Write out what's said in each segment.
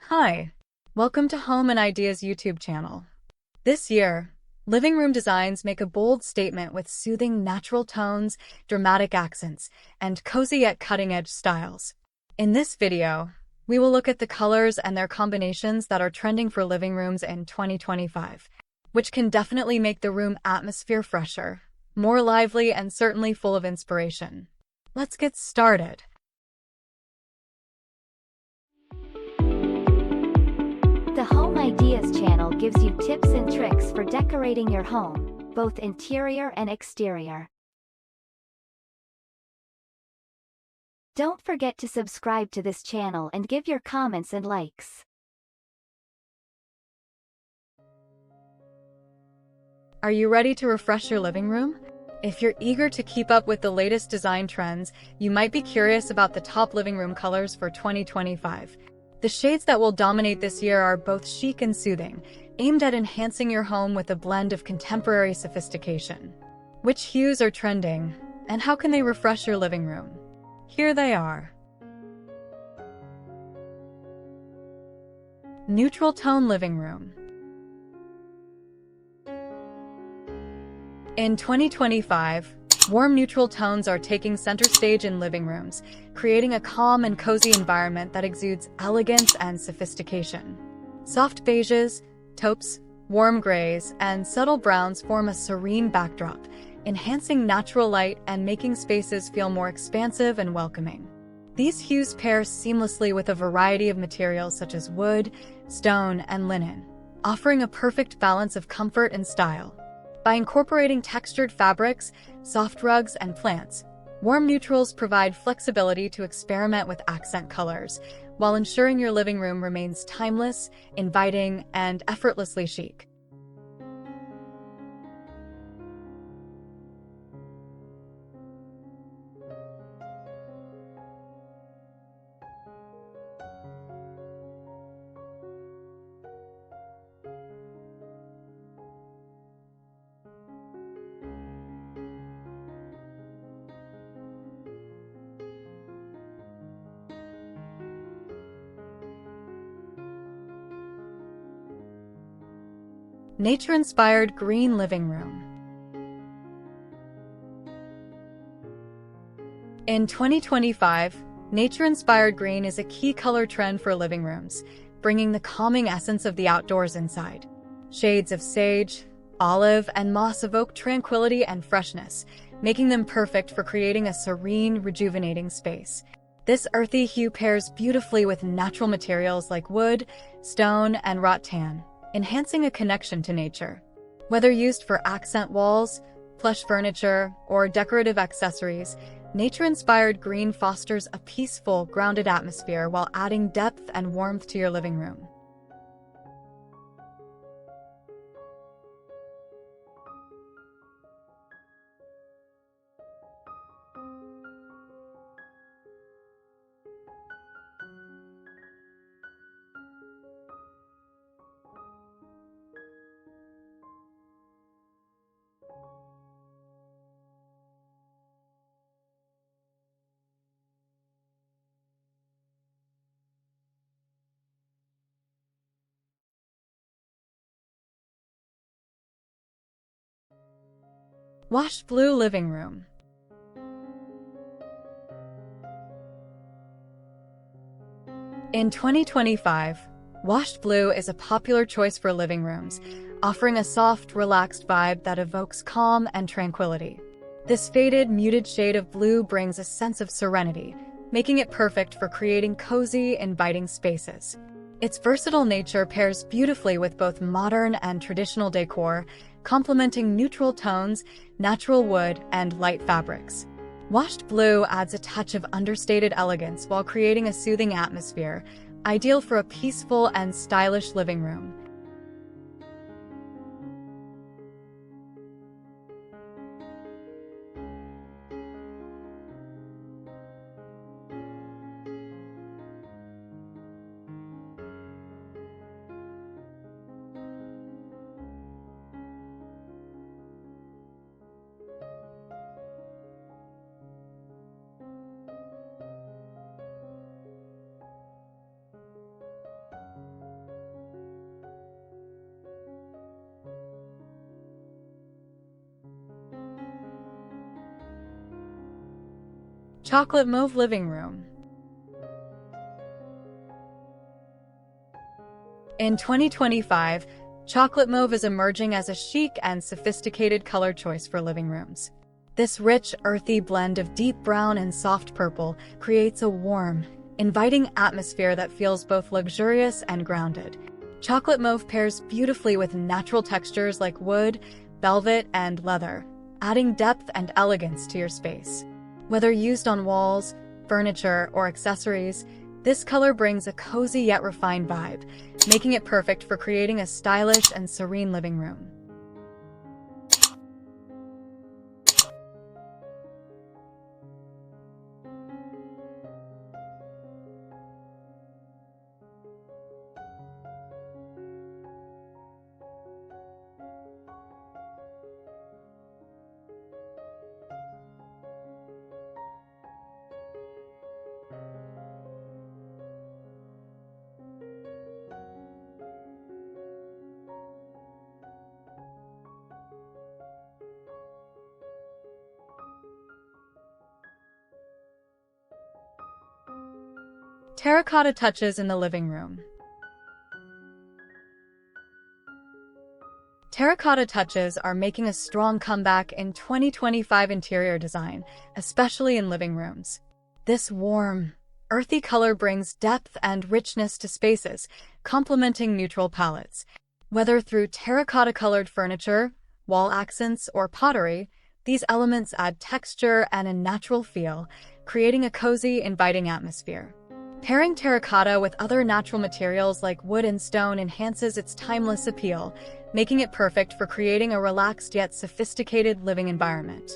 Hi, welcome to Home and Ideas YouTube channel. This year, living room designs make a bold statement with soothing natural tones, dramatic accents, and cozy yet cutting-edge styles. In this video, we will look at the colors and their combinations that are trending for living rooms in 2025, which can definitely make the room atmosphere fresher, more lively, and certainly full of inspiration. Let's get started. The Home Ideas channel gives you tips and tricks for decorating your home, both interior and exterior. Don't forget to subscribe to this channel and give your comments and likes. Are you ready to refresh your living room? If you're eager to keep up with the latest design trends, you might be curious about the top living room colors for 2025. The shades that will dominate this year are both chic and soothing, aimed at enhancing your home with a blend of contemporary sophistication. Which hues are trending, and how can they refresh your living room? Here they are. Neutral tone living room. In 2025, warm neutral tones are taking center stage in living rooms, creating a calm and cozy environment that exudes elegance and sophistication. Soft beiges, taupes, warm grays, and subtle browns form a serene backdrop, enhancing natural light and making spaces feel more expansive and welcoming. These hues pair seamlessly with a variety of materials such as wood, stone, and linen, offering a perfect balance of comfort and style. By incorporating textured fabrics, soft rugs, and plants, warm neutrals provide flexibility to experiment with accent colors, while ensuring your living room remains timeless, inviting, and effortlessly chic. Nature-inspired green living room. In 2025, nature-inspired green is a key color trend for living rooms, bringing the calming essence of the outdoors inside. Shades of sage, olive, and moss evoke tranquility and freshness, making them perfect for creating a serene, rejuvenating space. This earthy hue pairs beautifully with natural materials like wood, stone, and rattan, enhancing a connection to nature. Whether used for accent walls, plush furniture, or decorative accessories, nature-inspired green fosters a peaceful, grounded atmosphere while adding depth and warmth to your living room. Washed blue living room. In 2025, washed blue is a popular choice for living rooms, offering a soft, relaxed vibe that evokes calm and tranquility. This faded, muted shade of blue brings a sense of serenity, making it perfect for creating cozy, inviting spaces. Its versatile nature pairs beautifully with both modern and traditional decor, complementing neutral tones, natural wood, and light fabrics. Washed blue adds a touch of understated elegance while creating a soothing atmosphere, ideal for a peaceful and stylish living room. Chocolate mauve living room. In 2025, chocolate mauve is emerging as a chic and sophisticated color choice for living rooms. This rich, earthy blend of deep brown and soft purple creates a warm, inviting atmosphere that feels both luxurious and grounded. Chocolate mauve pairs beautifully with natural textures like wood, velvet, and leather, adding depth and elegance to your space. Whether used on walls, furniture, or accessories, this color brings a cozy yet refined vibe, making it perfect for creating a stylish and serene living room. Terracotta touches in the living room. Terracotta touches are making a strong comeback in 2025 interior design, especially in living rooms. This warm, earthy color brings depth and richness to spaces, complementing neutral palettes. Whether through terracotta-colored furniture, wall accents, or pottery, these elements add texture and a natural feel, creating a cozy, inviting atmosphere. Pairing terracotta with other natural materials like wood and stone enhances its timeless appeal, making it perfect for creating a relaxed yet sophisticated living environment.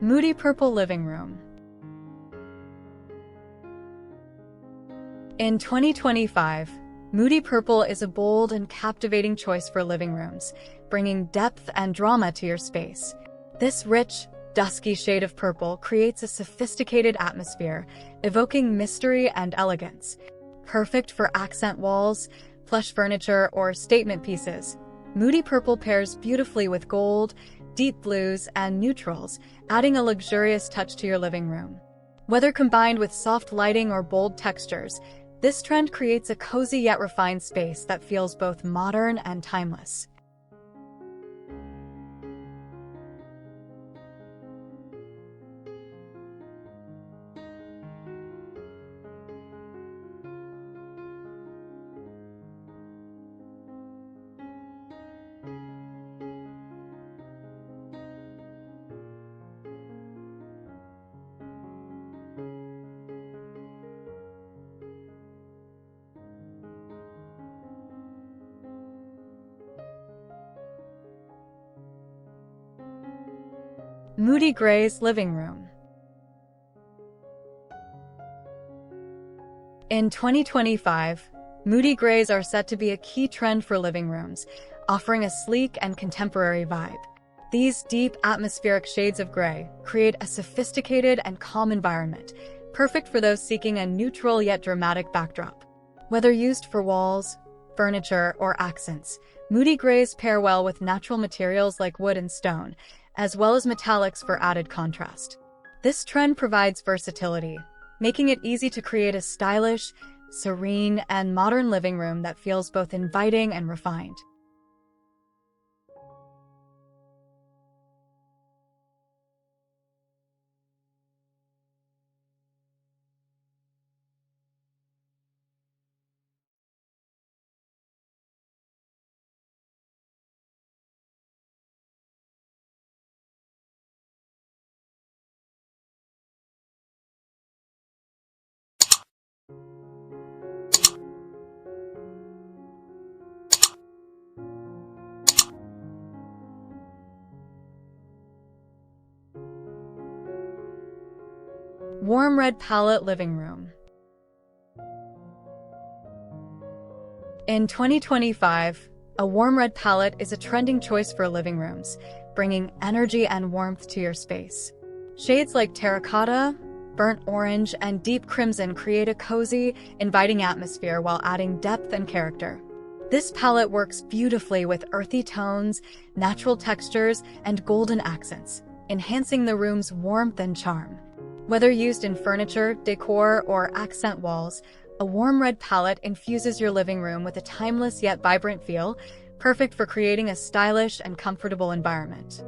Moody purple living room. In 2025, Moody purple is a bold and captivating choice for living rooms, bringing depth and drama to your space. This rich, dusky shade of purple creates a sophisticated atmosphere, evoking mystery and elegance. Perfect for accent walls, plush furniture, or statement pieces, Moody purple pairs beautifully with gold, deep blues, and neutrals, adding a luxurious touch to your living room. Whether combined with soft lighting or bold textures, this trend creates a cozy yet refined space that feels both modern and timeless. Moody Gray's living room. In 2025, Moody Grays are set to be a key trend for living rooms, offering a sleek and contemporary vibe. These deep, atmospheric shades of gray create a sophisticated and calm environment, perfect for those seeking a neutral yet dramatic backdrop. Whether used for walls, furniture, or accents, Moody Grays pair well with natural materials like wood and stone, as well as metallics for added contrast. This trend provides versatility, making it easy to create a stylish, serene, and modern living room that feels both inviting and refined. Warm red palette living room. In 2025, a warm red palette is a trending choice for living rooms, bringing energy and warmth to your space. Shades like terracotta, burnt orange, and deep crimson create a cozy, inviting atmosphere while adding depth and character. This palette works beautifully with earthy tones, natural textures, and golden accents, enhancing the room's warmth and charm. Whether used in furniture, decor, or accent walls, a warm red palette infuses your living room with a timeless yet vibrant feel, perfect for creating a stylish and comfortable environment.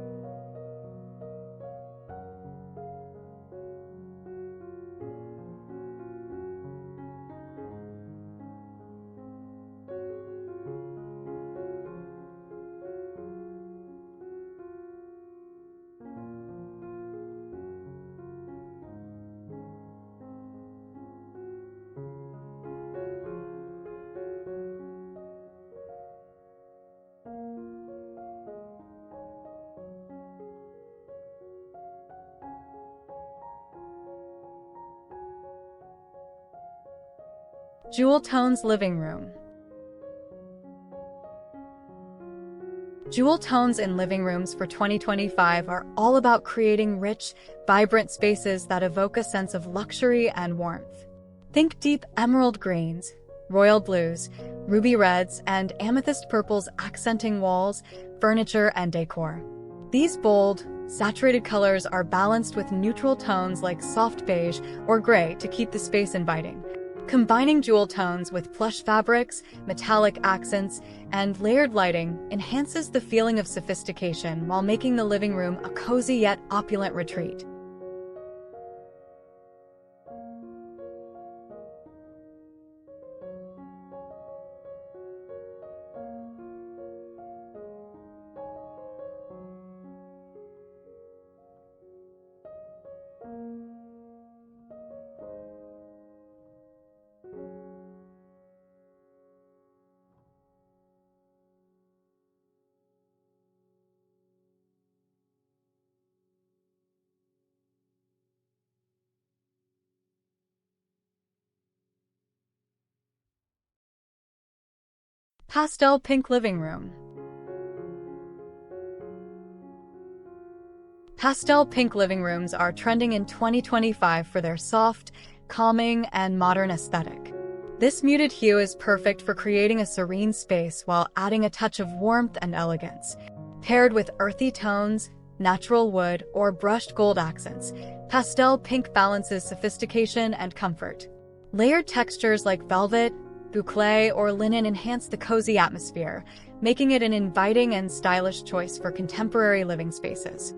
Jewel tones living room. Jewel tones in living rooms for 2025 are all about creating rich, vibrant spaces that evoke a sense of luxury and warmth. Think deep emerald greens, royal blues, ruby reds, and amethyst purples accenting walls, furniture, and decor. These bold, saturated colors are balanced with neutral tones like soft beige or gray to keep the space inviting. Combining jewel tones with plush fabrics, metallic accents, and layered lighting enhances the feeling of sophistication while making the living room a cozy yet opulent retreat. Pastel pink living room. Pastel pink living rooms are trending in 2025 for their soft, calming, and modern aesthetic. This muted hue is perfect for creating a serene space while adding a touch of warmth and elegance. Paired with earthy tones, natural wood, or brushed gold accents, pastel pink balances sophistication and comfort. Layered textures like velvet, boucle, or linen enhance the cozy atmosphere, making it an inviting and stylish choice for contemporary living spaces.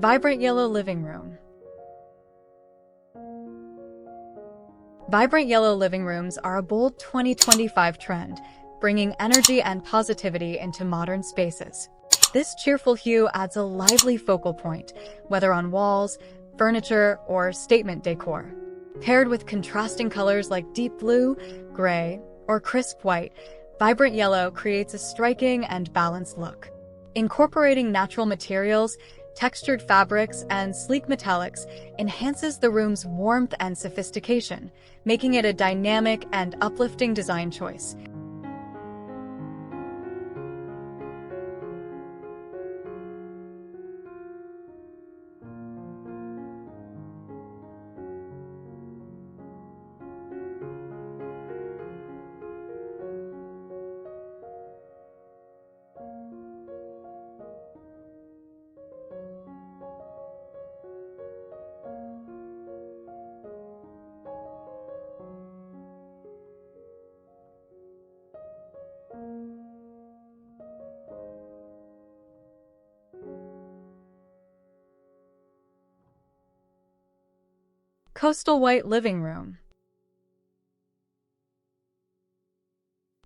Vibrant yellow living room. Vibrant yellow living rooms are a bold 2025 trend, bringing energy and positivity into modern spaces. This cheerful hue adds a lively focal point, whether on walls, furniture, or statement decor. Paired with contrasting colors like deep blue, gray, or crisp white, vibrant yellow creates a striking and balanced look. Incorporating natural materials, textured fabrics, and sleek metallics enhances the room's warmth and sophistication, making it a dynamic and uplifting design choice. Coastal white living room.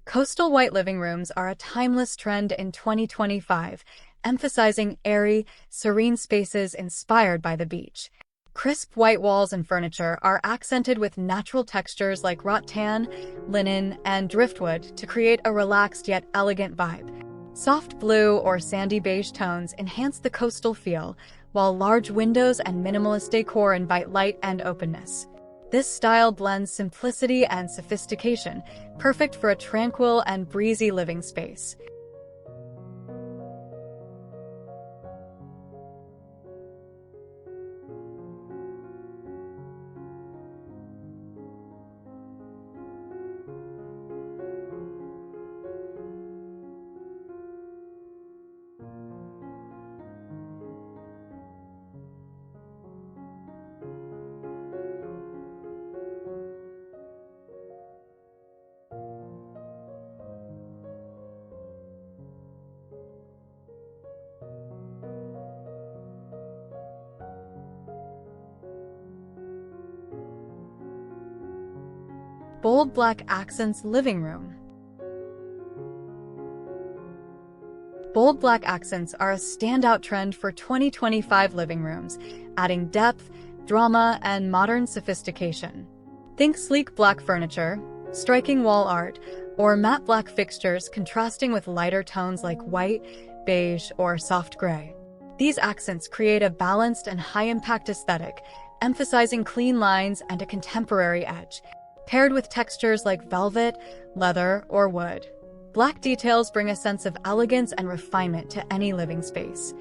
Coastal white living rooms are a timeless trend in 2025, emphasizing airy, serene spaces inspired by the beach. Crisp white walls and furniture are accented with natural textures like rattan, linen, and driftwood to create a relaxed yet elegant vibe. Soft blue or sandy beige tones enhance the coastal feel, while large windows and minimalist decor invite light and openness. This style blends simplicity and sophistication, perfect for a tranquil and breezy living space. Bold black accents living room. Bold black accents are a standout trend for 2025 living rooms, adding depth, drama, and modern sophistication. Think sleek black furniture, striking wall art, or matte black fixtures contrasting with lighter tones like white, beige, or soft gray. These accents create a balanced and high-impact aesthetic, emphasizing clean lines and a contemporary edge. Paired with textures like velvet, leather, or wood, black details bring a sense of elegance and refinement to any living space.